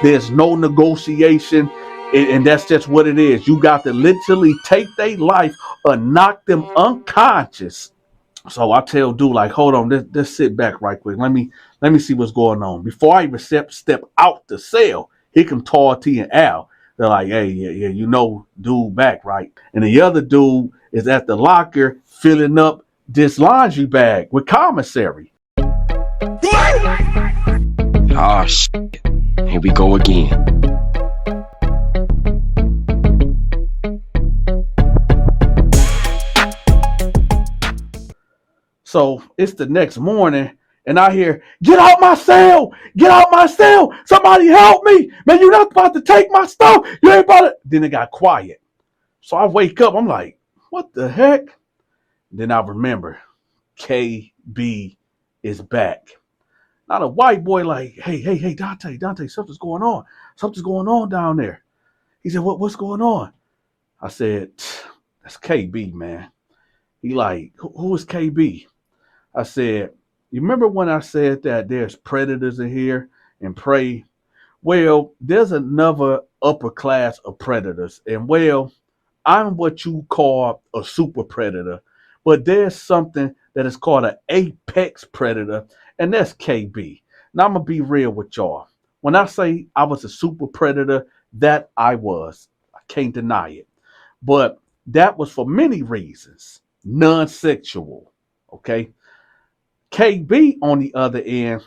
There's no negotiation, and that's just what it is. You got to literally take their life or knock them unconscious. So I tell dude, like, hold on, let's sit back right quick. Let me see what's going on. Before I even step out the cell, here come Tall T and Al. They're like, hey, yeah, you know, dude back, right? And the other dude is at the locker filling up this laundry bag with commissary. Ah, shit. Here we go again. So it's the next morning, and I hear, get out my cell! Get out my cell! Somebody help me! Man, you're not about to take my stuff! You ain't about to... Then it got quiet. So I wake up, I'm like, what the heck? Then I remember, KB is back. Not a white boy like, hey, Dante, something's going on. Something's going on down there. He said, what's going on? I said, that's KB, man. He like, who is KB? I said, you remember when I said that there's predators in here and prey? Well, there's another upper class of predators. And well, I'm what you call a super predator. But there's something that is called an apex predator, and that's KB. Now I'm going to be real with y'all. When I say I was a super predator, that I was. I can't deny it. But that was for many reasons. Non-sexual. Okay? KB on the other end,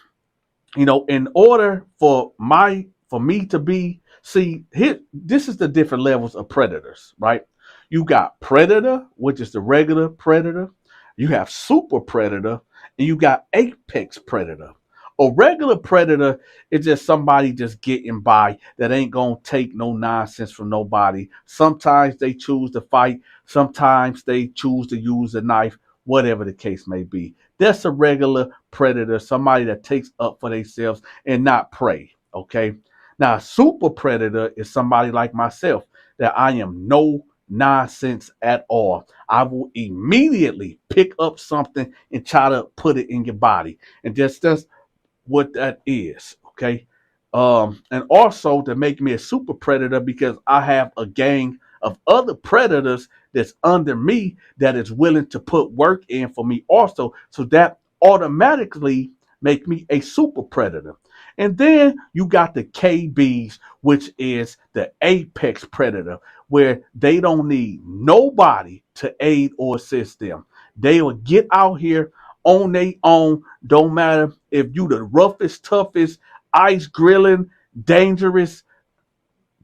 you know, in order for me to be, this is the different levels of predators, right? You got predator, which is the regular predator. You have super predator, and you got apex predator. A regular predator is just somebody just getting by that ain't gonna take no nonsense from nobody. Sometimes they choose to fight. Sometimes they choose to use a knife, whatever the case may be. That's a regular predator, somebody that takes up for themselves and not prey, okay? Now, a super predator is somebody like myself that I am no nonsense at all. I will immediately pick up something and try to put it in your body. And that's what that is, okay? And also to make me a super predator because I have a gang of other predators that's under me that is willing to put work in for me also. So that automatically make me a super predator. And then you got the KBs, which is the apex predator, where they don't need nobody to aid or assist them. They will get out here on their own. Don't matter if you the roughest, toughest, ice grilling, dangerous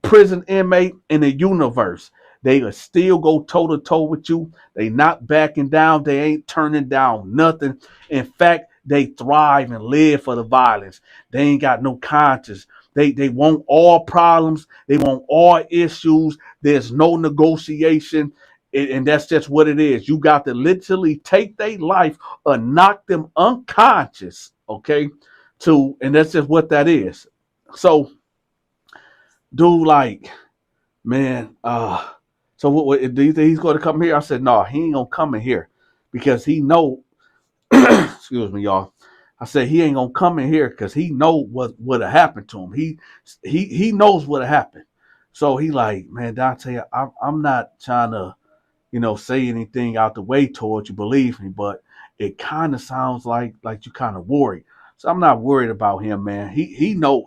prison inmate in the universe. They will still go toe to toe with you. They not backing down. They ain't turning down nothing. In fact, they thrive and live for the violence. They ain't got no conscience. They want all problems. They want all issues. There's no negotiation. And that's just what it is. You got to literally take their life or knock them unconscious. Okay. And that's just what that is. So, dude, like, man, so what do you think he's going to come here? I said, no, he ain't gonna come in here because he know. Excuse me, y'all. I said he ain't gonna come in here because he know what happened to him. He knows what happened. So he like, man, Dante, I'm not trying to, say anything out the way towards you. Believe me, but it kind of sounds like you kind of worried. So I'm not worried about him, man. He know.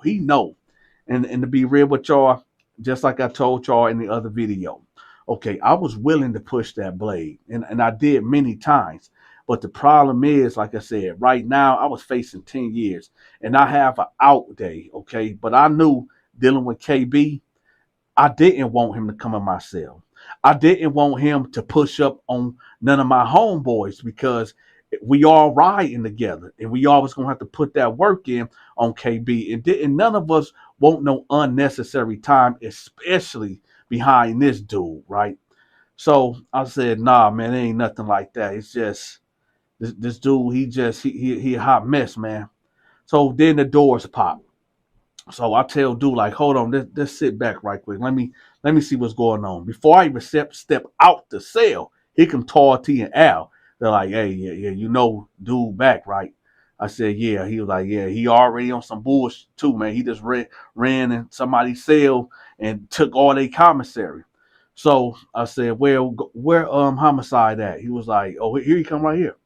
And to be real with y'all, just like I told y'all in the other video, okay, I was willing to push that blade, and I did many times. But the problem is, like I said, right now I was facing 10 years, and I have an out day, okay? But I knew dealing with KB, I didn't want him to come in my cell. I didn't want him to push up on none of my homeboys because we all riding together, and we always gonna have to put that work in on KB. And none of us want no unnecessary time, especially behind this dude, right? So I said, nah, man, it ain't nothing like that. It's just this dude. He a hot mess, man. So then the doors pop. So I tell dude, like, hold on, let's sit back right quick. Let me see what's going on. Before I even step out the cell, here come Tall T and Al. They're like, hey, yeah, you know, dude back, right? I said, yeah. He was like, yeah, he already on some bullshit too, man. He just ran in somebody's cell and took all their commissary. So I said, well, where homicide at? He was like, oh, here he come right here.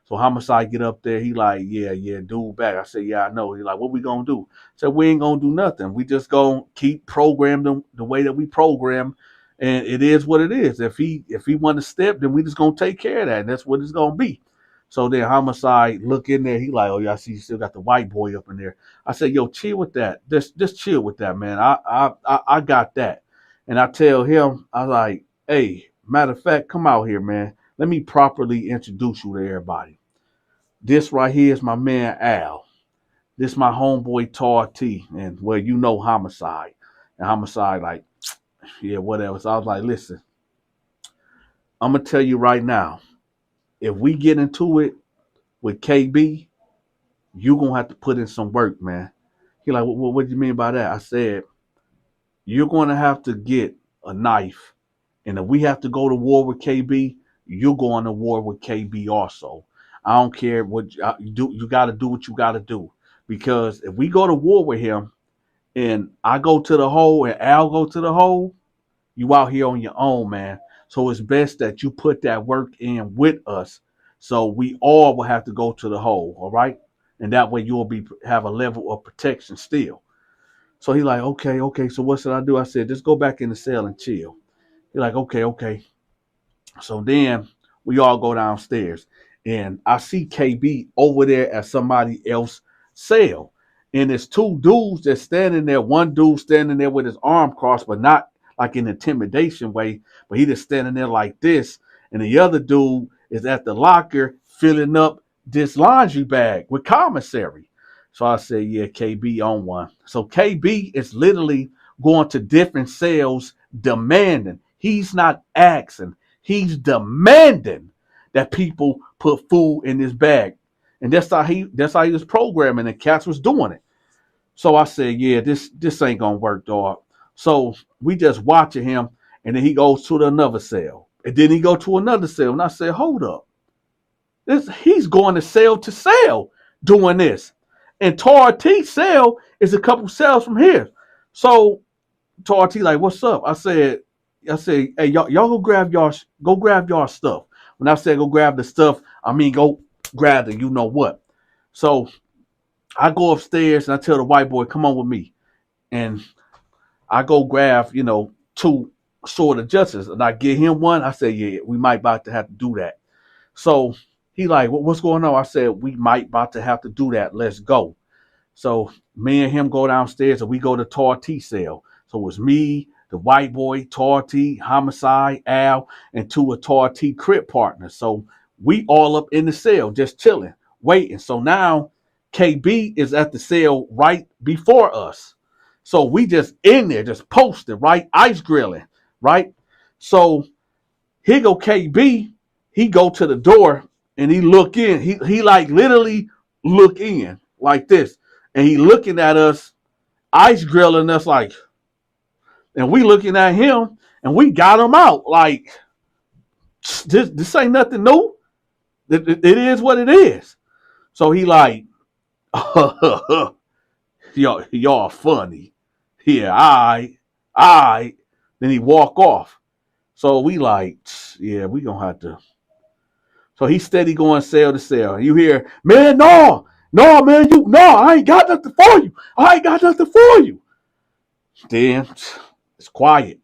So homicide get up there. He like, yeah, dude back. I said, yeah, I know. He like, what we gonna do? I said, we ain't gonna do nothing. We just gonna keep programming them the way that we program, and it is what it is. If he want to step, then we just gonna take care of that. And that's what it's gonna be. So then homicide look in there. He like, oh yeah, I see you still got the white boy up in there. I said, yo, chill with that. Just chill with that, man. I got that. And I tell him, I was like, hey, matter of fact, come out here, man. Let me properly introduce you to everybody. This right here is my man Al. This my homeboy Tar T. And well, you know homicide. And homicide like, yeah, whatever. So I was like, listen, I'm gonna tell you right now, if we get into it with KB, you gonna have to put in some work, man. He like, what do you mean by that? I said, you're gonna have to get a knife, and if we have to go to war with KB, you're going to war with KB also. I don't care what you do. You got to do what you got to do, because if we go to war with him, and I go to the hole and Al go to the hole, you out here on your own, man. So it's best that you put that work in with us. So we all will have to go to the hole, all right? And that way you'll have a level of protection still. So he like, okay. So what should I do? I said, just go back in the cell and chill. He like, okay. So then we all go downstairs, and I see KB over there at somebody else's cell. And there's two dudes that's standing there. One dude standing there with his arm crossed, but not like an intimidation way, but he just standing there like this. And the other dude is at the locker filling up this laundry bag with commissary. So I said, yeah, KB on one. So KB is literally going to different cells demanding. He's not asking. He's demanding that people put food in this bag. And that's how he was programming, and cats was doing it. So I said, yeah, this ain't gonna work, dog. So we just watching him, and then he goes to another cell. And then he go to another cell. And I said, hold up. He's going to cell doing this. And Tar T cell is a couple cells from here. So Tar T like, what's up? I said, hey, y'all go grab y'all stuff. When I said go grab the stuff, I mean go grab the you know what. So I go upstairs and I tell the white boy, come on with me. And I go grab, two sword adjusters. And I get him one. I say, yeah, we might about to have to do that. So he like, what's going on? I said, we might about to have to do that. Let's go. So me and him go downstairs and we go to Tar T cell. So it was me, the white boy, Tar T, Homicide, Al, and two of Tar T Crip partners. So we all up in the cell, just chilling, waiting. So now KB is at the cell right before us. So we just in there, just posted, right? Ice grilling, right? So here go KB. He go to the door and he look in. He like literally look in like this. And he looking at us, ice grilling us like, and we looking at him, and we got him out. Like, this ain't nothing new. It is what it is. So he like, y'all funny. Yeah, all right. Then he walk off. So we like, yeah, we gonna have to. So he steady going cell to cell. You hear, man, no, man, I ain't got nothing for you. Then it's quiet.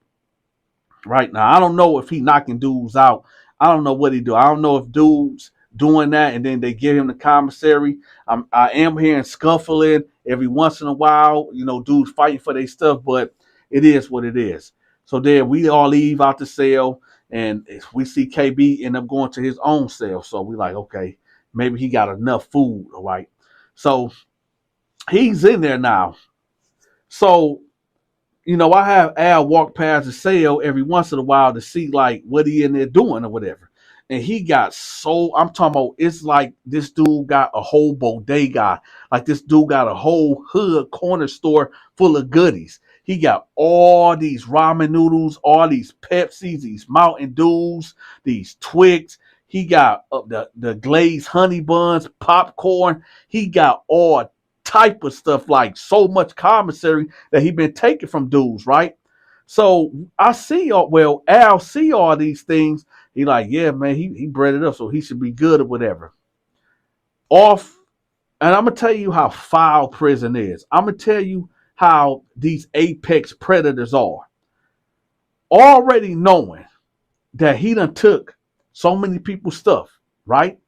Right now, I don't know if he knocking dudes out. I don't know what he do. I don't know if dudes doing that and then they give him the commissary. I am hearing scuffling every once in a while. Dudes fighting for their stuff, but it is what it is. So then we all leave out the cell, and we see KB end up going to his own cell. So we like, okay, maybe he got enough food, all right? So he's in there now. So I have Al walk past the cell every once in a while to see like what he in there doing or whatever. And he got I'm talking about, it's like this dude got a whole bodega. Like this dude got a whole hood corner store full of goodies. He got all these ramen noodles, all these Pepsis, these Mountain Dews, these Twix. He got the glazed honey buns, popcorn. He got all type of stuff, like so much commissary that he been taking from dudes, right? So I see Al see all these things. He like, yeah, man, he bred it up, so he should be good or whatever. Off, and I'm gonna tell you how foul prison is. I'm gonna tell you how these apex predators are. Already knowing that he done took so many people's stuff, right?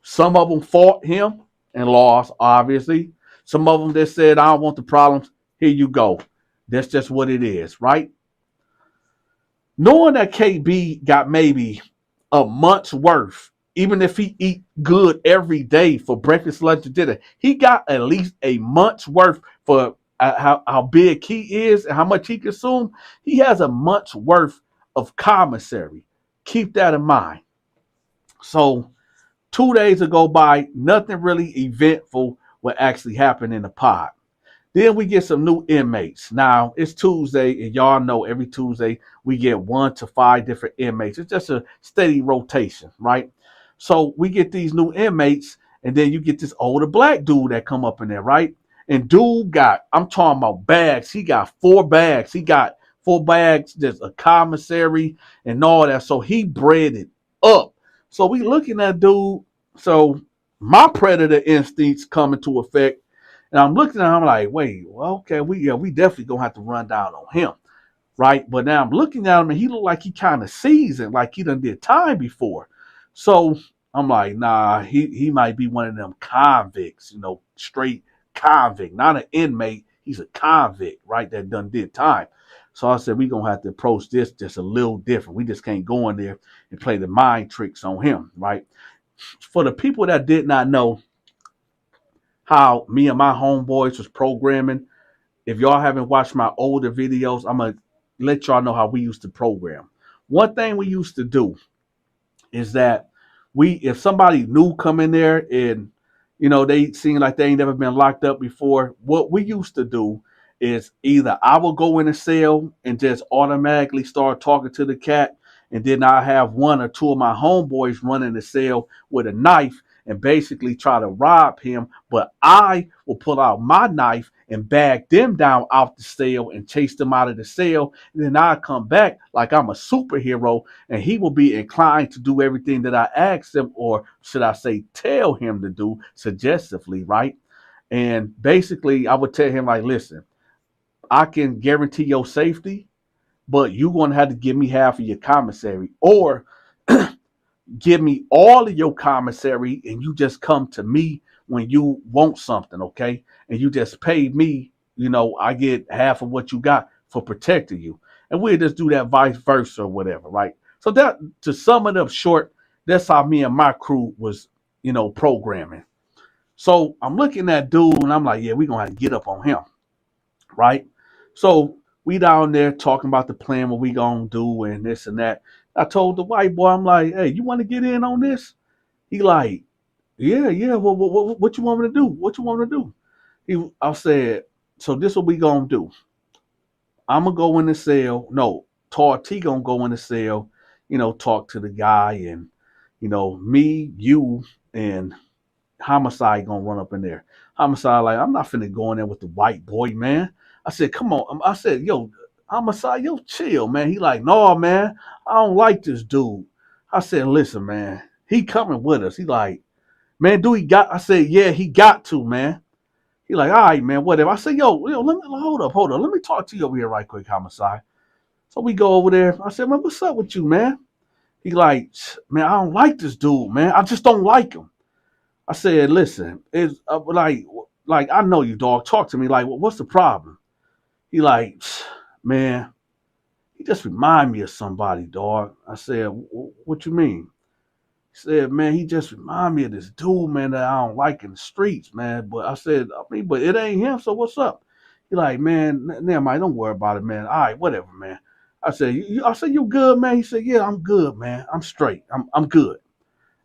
Some of them fought him and lost, obviously. Some of them that said, I don't want the problems. Here you go. That's just what it is, right? Knowing that KB got maybe a month's worth, even if he eat good every day for breakfast, lunch, and dinner, he got at least a month's worth for how big he is and how much he consumes. He has a month's worth of commissary. Keep that in mind. So 2 days ago by, nothing really eventful what actually happened in the pod. Then we get some new inmates. Now, it's Tuesday, and y'all know every Tuesday we get 1 to 5 different inmates. It's just a steady rotation, right? So we get these new inmates, and then you get this older black dude that come up in there, right? And dude got, I'm talking about bags. He got 4 bags. He got 4 bags, just a commissary and all that. So he bred it up. So we looking at dude. So my predator instincts come into effect. And I'm looking at him, I'm like, wait, well, okay, we definitely gonna have to run down on him, right? But now I'm looking at him, and he look like he kind of seasoned, like he done did time before. So I'm like, nah, he might be one of them convicts, straight convict, not an inmate. He's a convict, right? That done did time. So I said, we gonna have to approach this just a little different. We just can't go in there and play the mind tricks on him, right? For the people that did not know how me and my homeboys was programming, if y'all haven't watched my older videos, I'm going to let y'all know how we used to program. One thing we used to do is that if somebody new come in there and, they seem like they ain't never been locked up before, what we used to do is either I will go in a cell and just automatically start talking to the cat, and then I have 1 or 2 of my homeboys run in the cell with a knife and basically try to rob him, but I will pull out my knife and bag them down out the cell and chase them out of the cell. And then I come back like I'm a superhero, and he will be inclined to do everything that I asked him, or should I say tell him to do suggestively, right? And basically I would tell him like, listen, I can guarantee your safety, but you're going to have to give me half of your commissary, or give me all of your commissary and you just come to me when you want something, okay? And you just pay me, I get half of what you got for protecting you. And we'll just do that vice versa or whatever, right? So that, to sum it up short, that's how me and my crew was, programming. So I'm looking at dude and I'm like, yeah, we're going to have to get up on him, right? So we down there talking about the plan, what we going to do and this and that. I told the white boy, I'm like, hey, you want to get in on this? He like, yeah. Well, what you want me to do? What you want me to do? I said, so this what we gonna do. I'm gonna go in the cell. No, T gonna go in the cell, talk to the guy, and me, you, and Homicide gonna run up in there. Homicide like, I'm not finna go in there with the white boy, man. I said, come on. I said, yo, Homicide, yo, chill, man. He like, no, man, I don't like this dude. I said, listen, man, he coming with us. He like, man, do he got? I said, yeah, he got to, man. He like, all right, man, whatever. I said, yo, let me hold up. Let me talk to you over here right quick, Homicide. So we go over there. I said, man, what's up with you, man? He like, man, I don't like this dude, man. I just don't like him. I said, listen, it's like I know you, dog. Talk to me. Like, what's the problem? He like, man, he just remind me of somebody, dog. I said, what you mean? He said, man, he just remind me of this dude, man, that I don't like in the streets, man. But I said, but it ain't him, so what's up? He like, man, never mind, don't worry about it, man. All right, whatever, man. I said, you good, man? He said, yeah, I'm good, man. I'm straight. I'm good.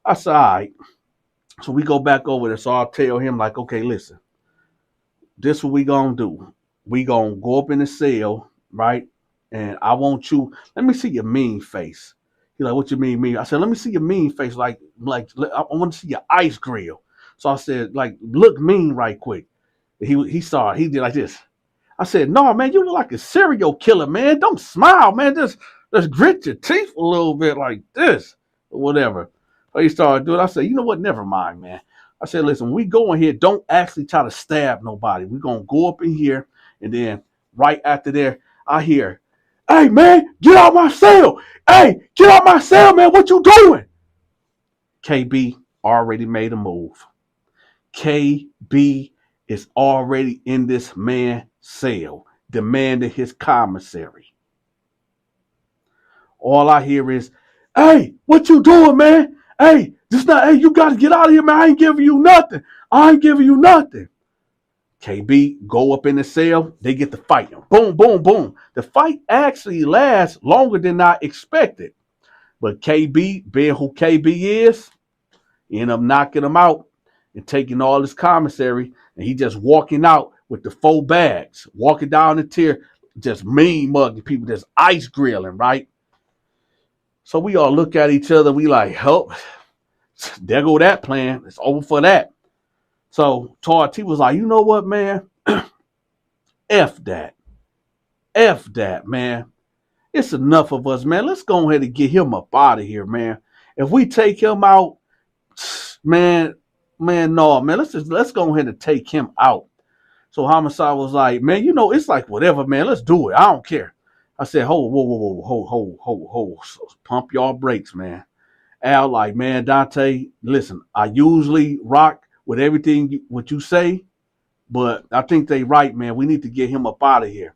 I said, all right. So we go back over there. So I'll tell him, like, okay, listen, this what we gonna do. We gonna go up in the cell, right? And I want you, let me see your mean face. He's like, what you mean, mean? I said, let me see your mean face. Like I want to see your ice grill. So I said, like, look mean right quick. He saw it. He did like this. I said, no, man, you look like a serial killer, man. Don't smile, man. Just grit your teeth a little bit like this or whatever. So he started doing it. I said, you know what? Never mind, man. I said, listen, we go in here, don't actually try to stab nobody. We're going to go up in here, and then right after there, I hear, hey, man, get out my cell. Hey, get out my cell, man. What you doing? KB already made a move. KB is already in this man's cell, demanding his commissary. All I hear is, hey, what you doing, man? Hey, you got to get out of here, man. I ain't giving you nothing. I ain't giving you nothing. KB go up in the cell. They get to fighting. Boom, boom, boom. The fight actually lasts longer than I expected. But KB, being who KB is, end up knocking him out and taking all his commissary. And he just walking out with the 4 bags, walking down the tier, just mean mugging people, just ice grilling, right? So we all look at each other. We like, help. There go that plan. It's over for that. So Tar T was like, you know what, man? F that. F that, man. It's enough of us, man. Let's go ahead and get him up out of here, man. If we take him out, man, no, man. Let's go ahead and take him out. So Homicide was like, man, you know, it's like whatever, man. Let's do it. I don't care. I said, whoa. Pump y'all brakes, man. Al like, man, Dante, listen, I usually rock with everything what you say, but I think they right, man. We need to get him up out of here.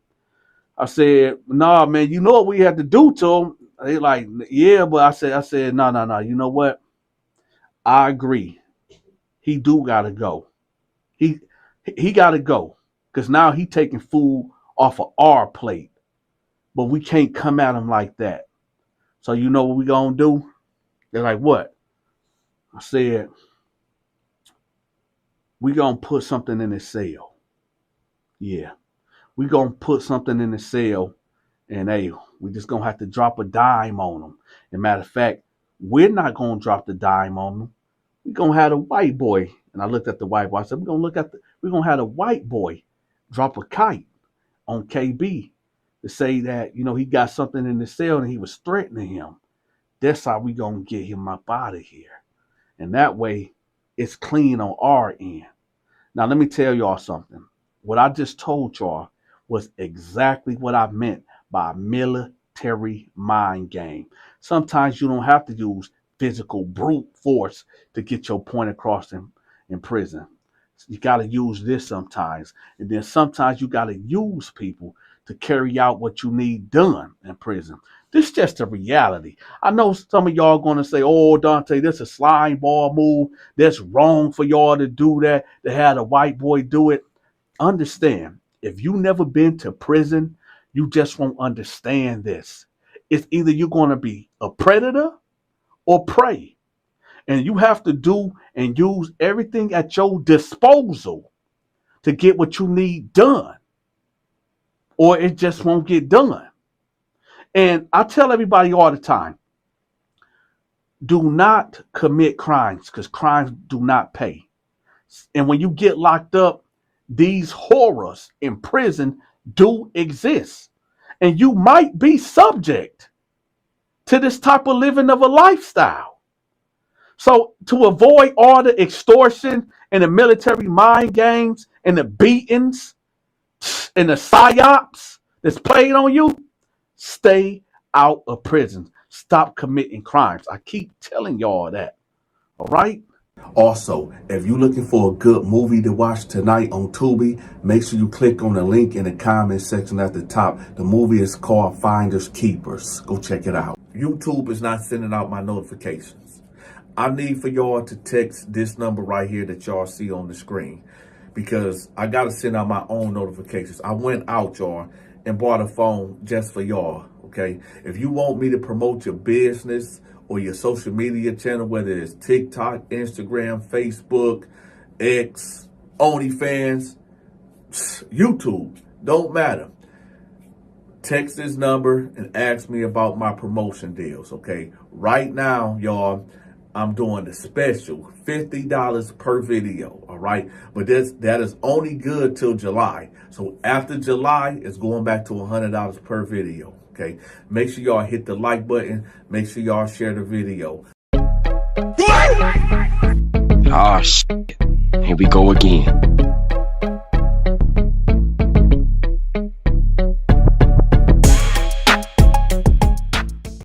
I said, nah, man, you know what we had to do to him? They like, yeah, but I said, no. You know what? I agree. He do gotta go. He gotta go. Because now he taking food off of our plate. But we can't come at him like that. So you know what we gonna do? They're like, what? I said, we gonna put something in his cell. Yeah. We gonna put something in his cell, and hey, we just gonna have to drop a dime on him. As a matter of fact, we're not gonna drop the dime on him. We're gonna have a white boy. And I looked at the white boy. I said, we're gonna have a white boy drop a kite on KB to say that, you know, he got something in the cell and he was threatening him. That's how we gonna get him up out of here. And that way, it's clean on our end. Now, let me tell y'all something. What I just told y'all was exactly what I meant by military mind game. Sometimes you don't have to use physical brute force to get your point across in prison. You got to use this sometimes. And then sometimes you got to use people to carry out what you need done in prison. This is just a reality. I know some of y'all going to say, oh, Dante, this is a slime ball move. That's wrong for y'all to do that, to have a white boy do it. Understand, if you never been to prison, you just won't understand this. It's either you're going to be a predator or prey. And you have to do and use everything at your disposal to get what you need done. Or it just won't get done. And I tell everybody all the time, do not commit crimes because crimes do not pay. And when you get locked up, these horrors in prison do exist. And you might be subject to this type of living of a lifestyle. So to avoid all the extortion and the military mind games and the beatings and the psyops that's played on you, stay out of prison. Stop committing crimes. I keep telling y'all that. All right? Also, if you're looking for a good movie to watch tonight on Tubi, make sure you click on the link in the comment section at the top. The movie is called Finders Keepers. Go check it out. YouTube is not sending out my notifications. I need for y'all to text this number right here that y'all see on the screen because I got to send out my own notifications. I went out, y'all, and bought a phone just for y'all, okay? If you want me to promote your business or your social media channel, whether it's TikTok, Instagram, Facebook, X, OnlyFans, YouTube, don't matter. text this number and ask me about my promotion deals, okay? Right now, y'all, I'm doing the special, $50 per video, all right? But that is only good till July. So after July, it's going back to $100 per video, okay? Make sure y'all hit the like button. Make sure y'all share the video. Ah, shit. Here we go again.